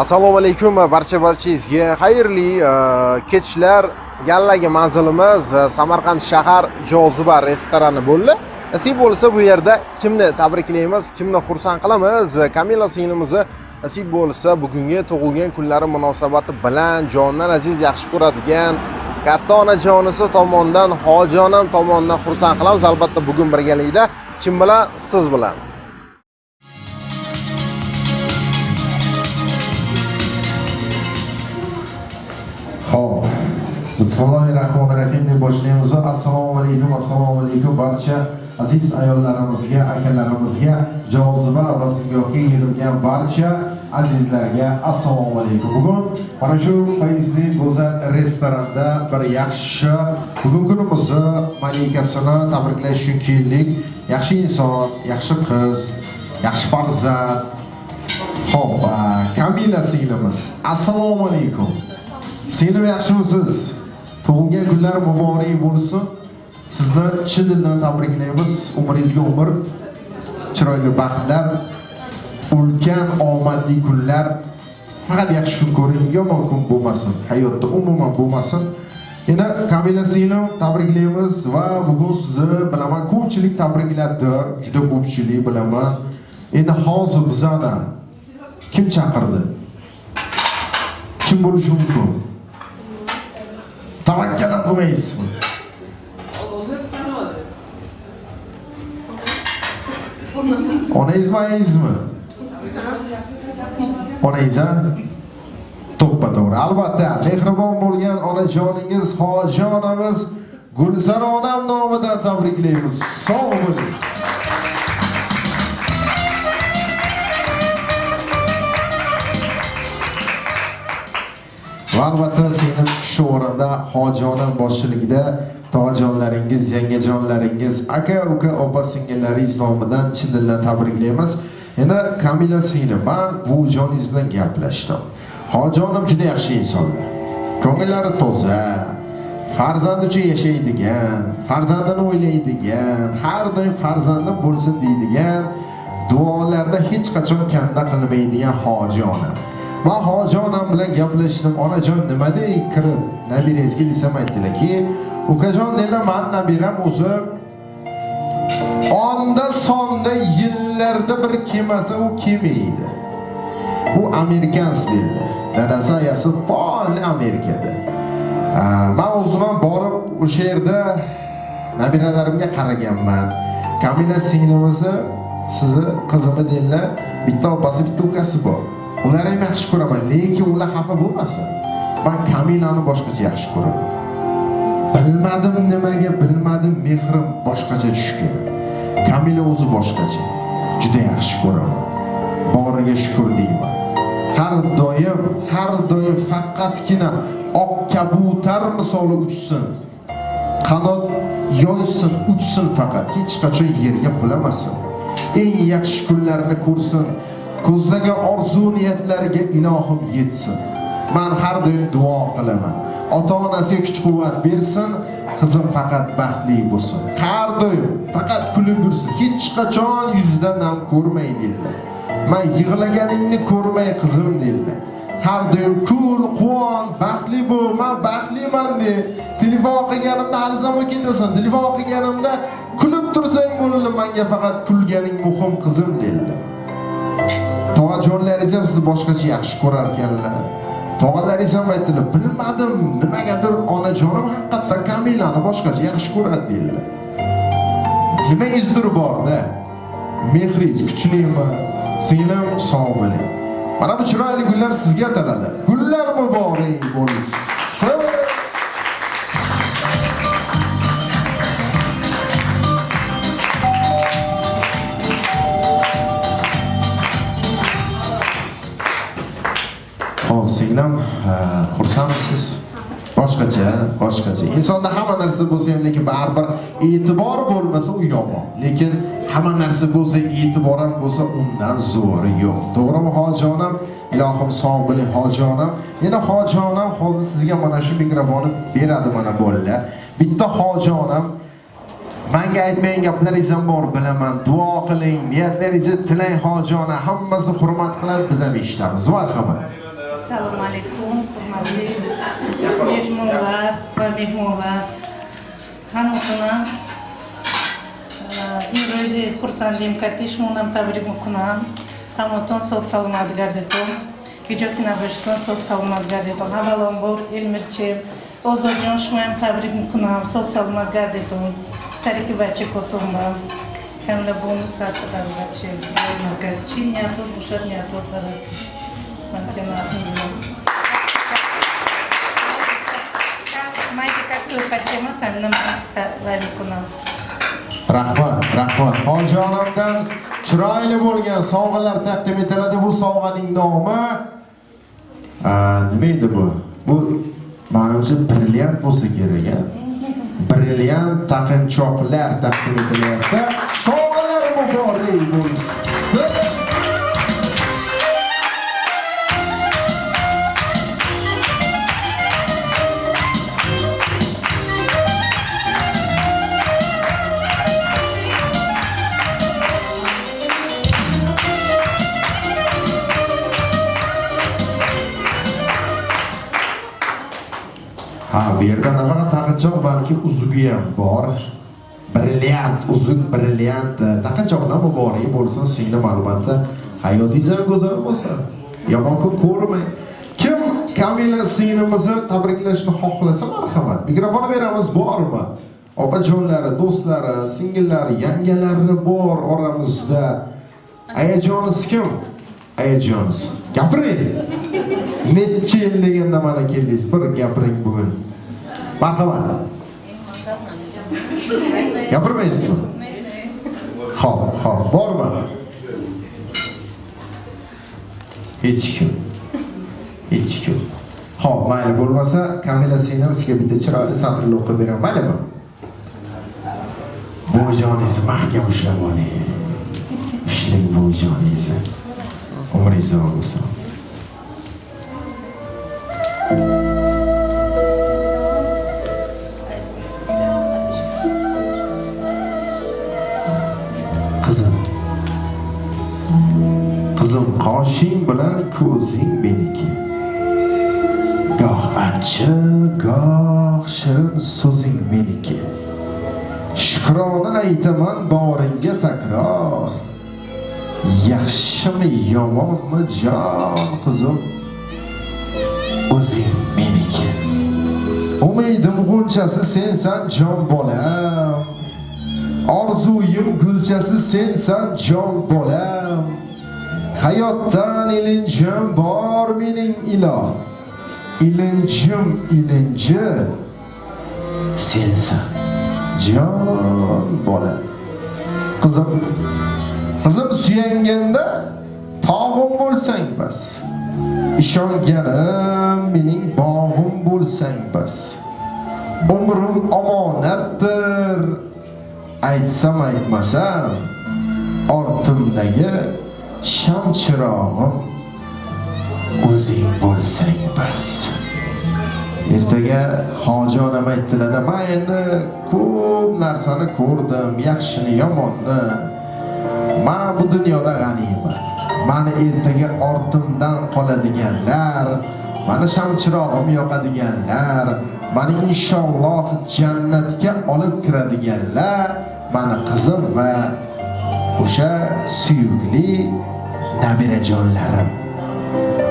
Assalomu alaykum barchangizga xayrli kechlar. Galdagi manzilimiz Samarqand shahar Joziba restorani bo'ldi. Nasib bo'lsa bu yerda kimni tabriklaymiz, kimni xursand qilamiz? Kamila singlimizni nasib bo'lsa bugungi tug'ilgan kunlari munosabati bilan jondan aziz yaxshi ko'radigan katta onajonisi tomonidan, hojijonam tomonidan xursand qilamiz. Albatta bugun birgalikda kim bilan? Siz bilan. Xo'p. Bismillahirrohmanirrohim deb boshlaymiz. Assalomu alaykum barcha aziz ayollarimizga, akalarimizga, Joziba va singohga yig'ilgan barcha azizlarga assalomu alaykum. Bugun mana shu fayzli go'zal restoranda bir yaxshi bugun kunimizni malikasini tabriklash uchun keldik. Yaxshi inson, yaxshi qiz, yaxshi farzand. Xo'p, Kamila singlimiz. Assalomu alaykum. Singlim yaxshimisiz? Tug'ilgan kunlar muborak bo'lsin. Sizni chin dildan tabriklaymiz. Umringizga umr, chiroyli baxtlar, ulkan omadli kunlar. Faqat yaxshi kun ko'ring, yomon kun bo'lmasin. Hayotda umuman bo'lmasin. Yana Kamila singlim tabriklaymiz va bugun sizni bilaman ko'pchilik tabrikladi. Juda ko'pchilik bilaman. Endi hozir bizani kim chaqirdi? Kim bo'lishi mumkin? Tavakkal qilmaysizmi? Onangizmi, ayangizmi? Onangiz to'ppa-to'g'ri. Albatta, mehribon bo'lgan onajoningiz, hojijonamiz Gulzar onam nomidan tabriklaymiz. Sog' bo'ling. Albatta sizning shu o'rinda hojijonam boshchiligida tovajonlaringiz, yangajonlaringiz, aka, uka, opa, singillaringiz nomidan chin dildan tabriklaymiz. Endi Kamila singlim, men bu joningiz bilan gaplashdim. Hojijonim juda yaxshi insonlar. Ko'ngillari toza, farzand uchun yashaydigan, farzandini o'ylaydigan, har doim farzandim bo'lsin deydigan, duolarda hech qachon kanda qilmaydigan hojijonim. Men hojijonam bilan gaplashdim. Onajon nima dey kirib nabirangizga desam aytdilarki, ukajon dedilar, men nabiram o'zi onda sonda yillarda bir kelmasa u kelmaydi. Bu Amerikans dedilar. Dadasi ayasi faol Amerikada. Men o'zim borib o'sha yerda nabiralarimga qaraganman. Kamila singlimizni sizni qizimi dedilar, bitta opasi, bitta ukasi bor. Ular ham yaxshi ko'raman, lekin ular xafa bo'lmasin. Men Kamilani boshqacha yaxshi ko'raman. Bilmadim nimaga, bilmadim mehrim boshqacha tushgan. Kamila o'zi boshqacha. Juda yaxshi ko'raman. Boriga shukr deyman. Har doim faqatgina oq kabutar misoli uchsin. Qanot yoysin, uchsin faqat. Hech qachon yerga qulamasin. Eng yaxshi kunlarni ko'rsin. ko'zlagan orzu niyatlariga ilohim yetsin. Men har doim duo qilaman. Ota-onasiga kuch-quvvat bersin, qizim faqat baxtli bo'lsin. Har doim faqat kulib yursin, hech qachon yuzidan nam ko'rmay dedilar. Men yig'laganingni ko'rmay qizim dedilar. Har doim kul, quvon, baxtli bo'l, men baxtliman de. Telefon qilganimda hali zamon ketasan. Telefon qilganimda kulib tursang bo'ldi, menga faqat kulganing muhim qizim dedilar. Tog'ajonlaringiz ham sizni boshqacha yaxshi ko'rar ekanlar. Tog'alaringiz ham aytdilar, bilmadim, nimagadir onajonim haqiqatdan Kamilani boshqacha yaxshi ko'radi dedilar. Nima izdir borda? Mehringiz kuchlimi? Singlim sog' bo'ling. Mana bu chiroyli gullar sizga ataladi. Gullar muborak bo'lsin. Xo'p, singlim, xursandsiz? Boshqacha. Insonda hamma narsa bo'lsa ham, lekin baribir e'tibor bo'lmasa u yomon. Lekin hamma narsa bo'lsa, e'tibor ham bo'lsa, undan zo'ri yo'q. To'g'rimi, hojijonim? Ilohim sog' bo'ling, hojijonim. Yana hojijonim hozir sizga mana shu mikrofonni beradi mana bolalar. Bitta hojijonim menga aytmagan gaplaringiz ham bor, bilaman. Duo qiling, niyatlaringizni tilang hojijonim. Hammasi hurmat qiladi, biz ham eshitamiz. Marhamat. Assalomu alaykum, hurmatli mehmonlar va mehmonlar. Hammaga imrozi xursandligim katta, shunam tabrik kunam. Hammaton sog' salomat garditon. Videokina beshton sog' salomat garditon. Avvalambor Elmirchim, Ozodjon shunam tabrik kunam, sog' salomat garditon. Sariki bacha ko'tumba. Kamla bonus atlar bacha. Magachim yato, bushat yato parasi. Rahmat. Hojijonimdan chiroyli bo'lgan sovg'alar taqdim etiladi. Bu sovg'aning nomi nima edi bu? Bu menimcha brilliant bo'lsa kerak, brilliant taqinchoqlar taqdim etilyapti. Sovg'alar muborak bo'lsin. Bu yerda nafaqat taqinchoq, balki uzugi ham bor. Brilliant, uzuk brilliant. Taqinchoqdan muborak bo'lsin, singlim, albatta. Hayotingiz ham go'zal bo'lsin. Yomon ko'rmang. Kim Kamila singlimizni tabriklashni xohlasa, marhamat. Mikrofonni beramiz, bormi? Opajonlari, do'stlari, singillari, yangalari bor oramizda. Ayajonimiz kim? Ayajonimiz. Gapiring. Necha yil deganda mana keldingiz, bir gapiring bugun. Marhamat. Gapirmaysizmi? Xo'p, bormi? Hech kim. Xo'p, mayli bo'lmasa, Kamila singlim sizga bitta chiroyli satrni o'qib beraman, maylimi? Bo'joningizni mahkam ushlab oling. Ushlang bo'joningizni. Umringiz uzoq bo'lsin. Qizim qoshing bilan ko'zing meniki. Goh achchiq, goh shirin so'zing meniki. Shukrona aytaman boringga takror. Yaxshimi yomonmi jon qizim, o'zing meniki. Umidim g'unchasi sensan jon bolam. Orzuyim gulchasi sensan jon bolam. Hayotdan ilinjim bor mening iloh. Ilinjim ilinji sensan jon bolam. Qizim suyanganda tog'im bo'lsang bas. Ishonganim mening bog'im bo'lsang bas. Umrim omonatdir. Aytsam aytmasam ortimdagi sham chirog'im o'zing bo'lsang bas. Ertaga hoji onam aytdilar, men endi ko'p narsani ko'rdim, yaxshini, yomonni. Men bu dunyoda g'aniyman. Mani ertaga ortimdan qoladiganlar, mani sham chirog'im yoqadiganlar, mani inshaalloh jannatga olib kiradiganlar mani qizim va o'sha suyukli nabirajonlarim.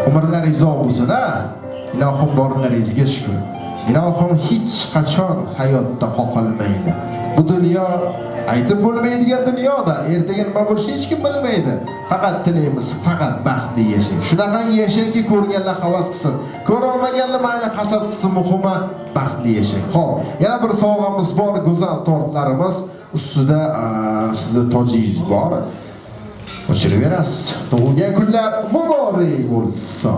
Umrlaringiz uzoq bo'lsin-a. Ilohim borlaringizga shukr. Ilohim hech qachon hayotda qoqilmaydi. Bu dunyo aytib bo'lmaydigan dunyoda, ertaga nima bo'lishini hech kim bilmaydi. Faqat tilaymiz, faqat baxtli yashang. Shunaqangi yashangki, ko'rganlar havas qilsin. Ko'ra olmaganlar mayli hasad qilsin, muhimi baxtli yashang. Xo'p, yana bir sovg'amiz bor, go'zal tortlarimiz ustida sizning tojingiz bor. O'chiraverasiz. Tug'ilgan kunlar muborak bo'lsin.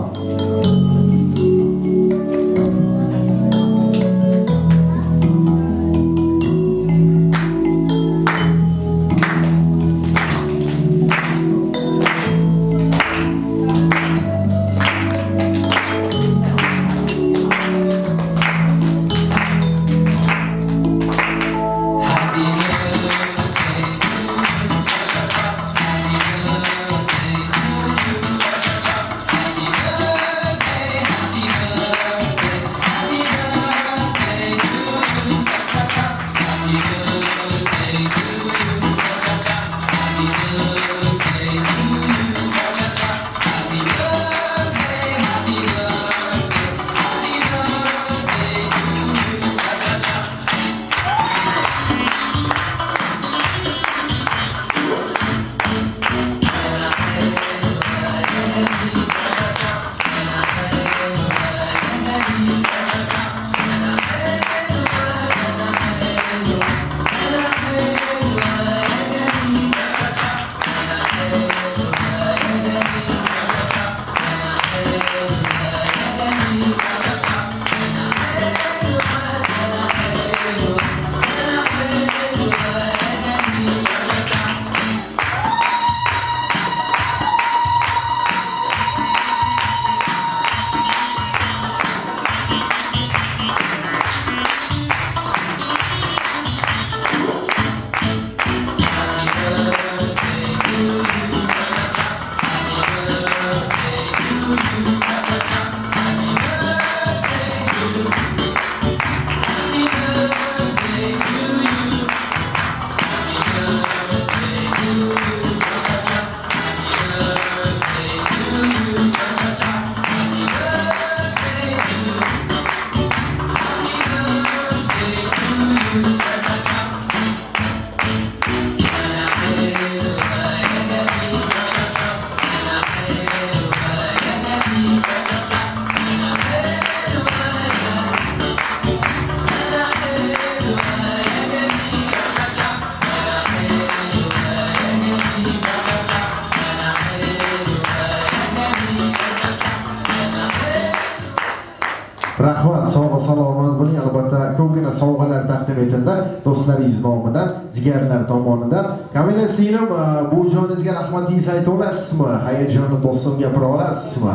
Rahmat, sog'a salomat bo'ling. Albatta ko'pgina sovg'alar taqdim etildi do'stlaringiz nomidan, jigarlar tomonidan. Kamila singlim, bu joningizga rahmatingizni ayta olasizmi? Hayajonni bosim gapira olasizmi?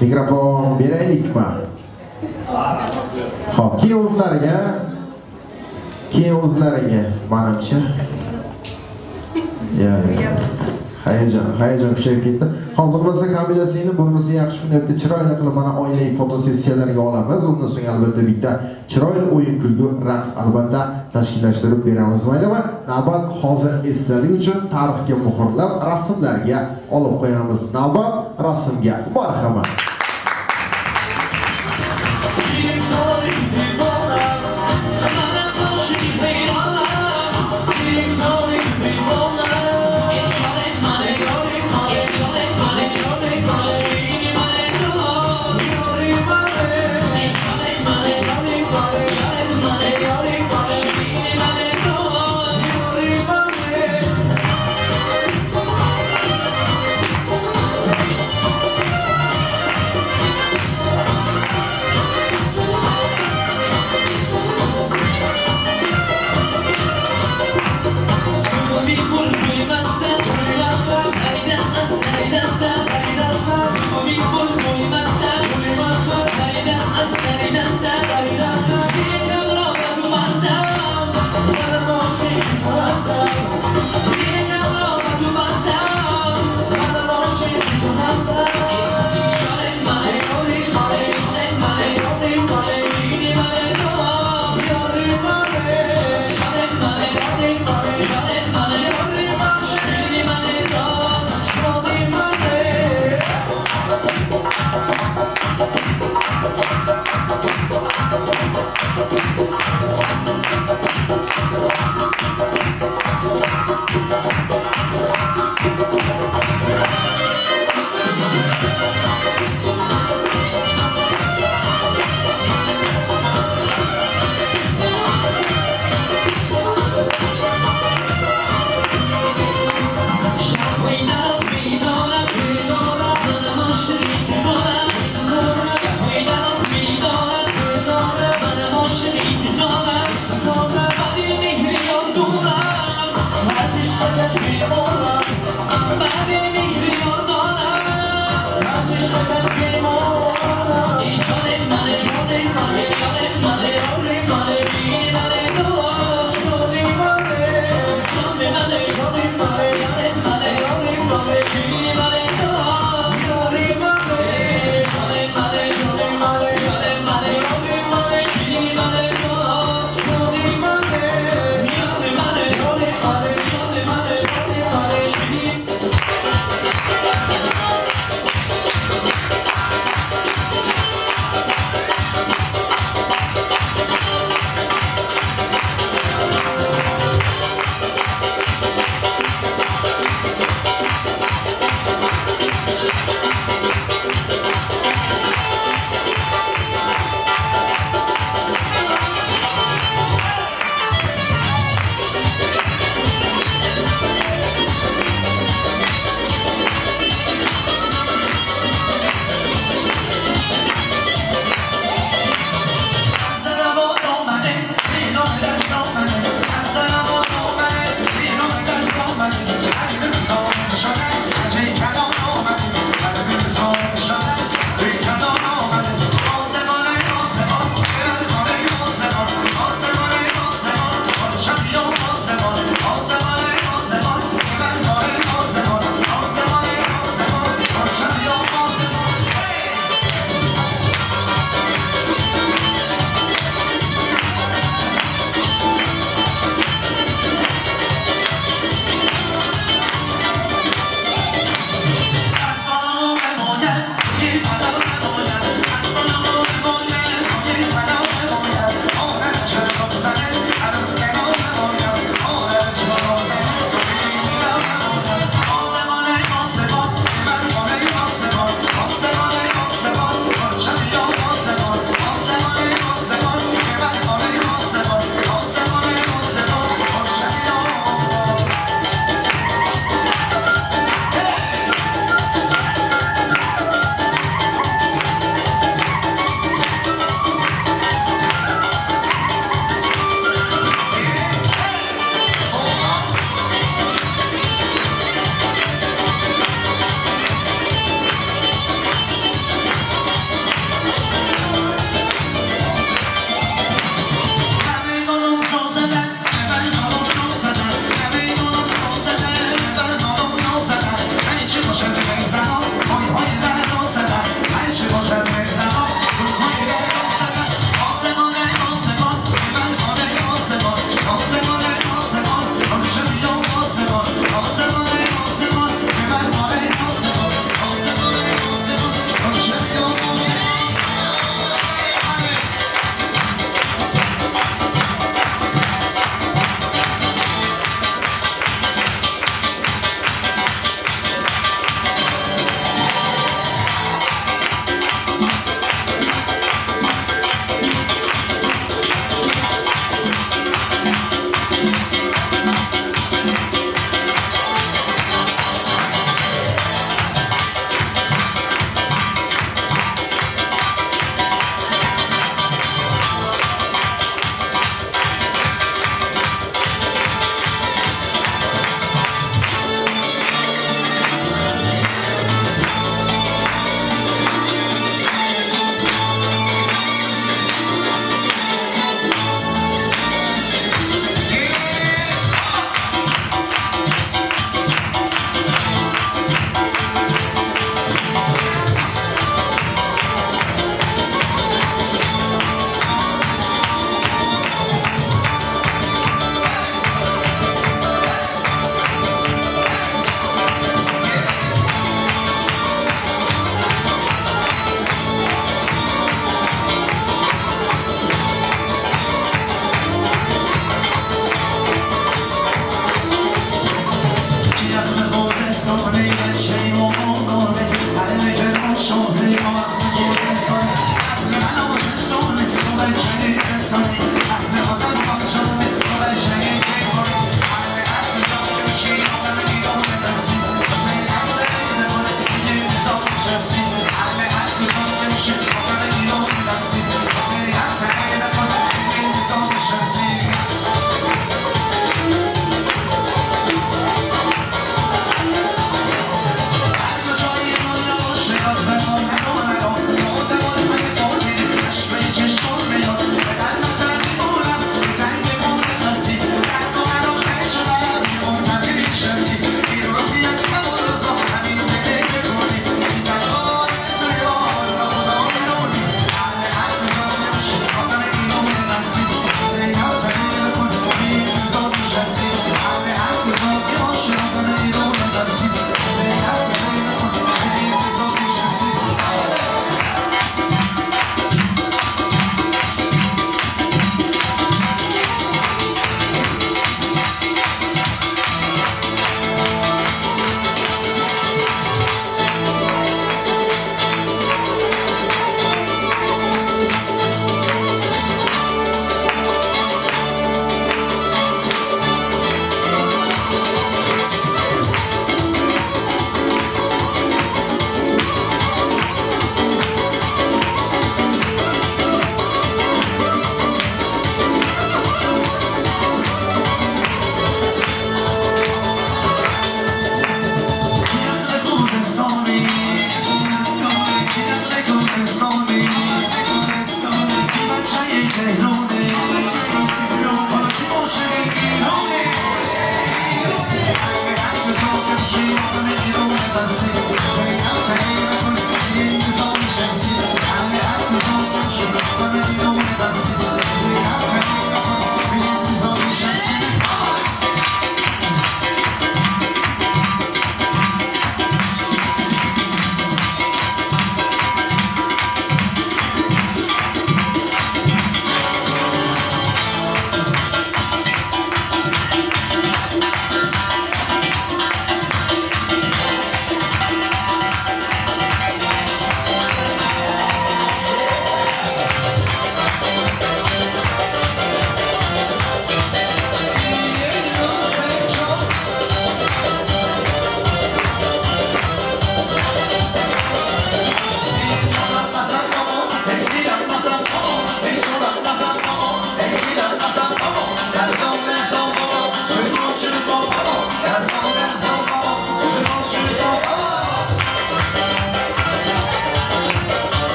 Mikrofon beraylikmi? Xo'p, keyin o'zlariga, menimcha. Hayajon kuchayib ketdi. Xo'p, bo'lmasa Kamila singlim, bo'lmasa yaxshi kunlarda chiroyli qilib mana oilaviy fotosessiyalariga olamiz. Undan so'ng albatta bitta chiroyli o'yin kulgu raqs albatta tashkillashtirib beramiz. Maylimi? Navbat hozir esdalik uchun tarixga muhrlab rasmlarga olib qo'yamiz. Navbat rasmga. Marhamat.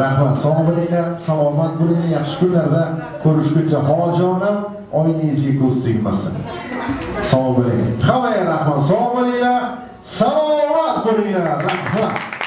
Rahmat. Sog' bo'linglar, salomat bo'linglar, yaxshi kunlarda ko'rishguncha hojonim oynangizga ko'z tegmasin. Sog' bo'ling. Hammaga rahmat, sog' bo'linglar, salomat bo'linglar. Rahmat.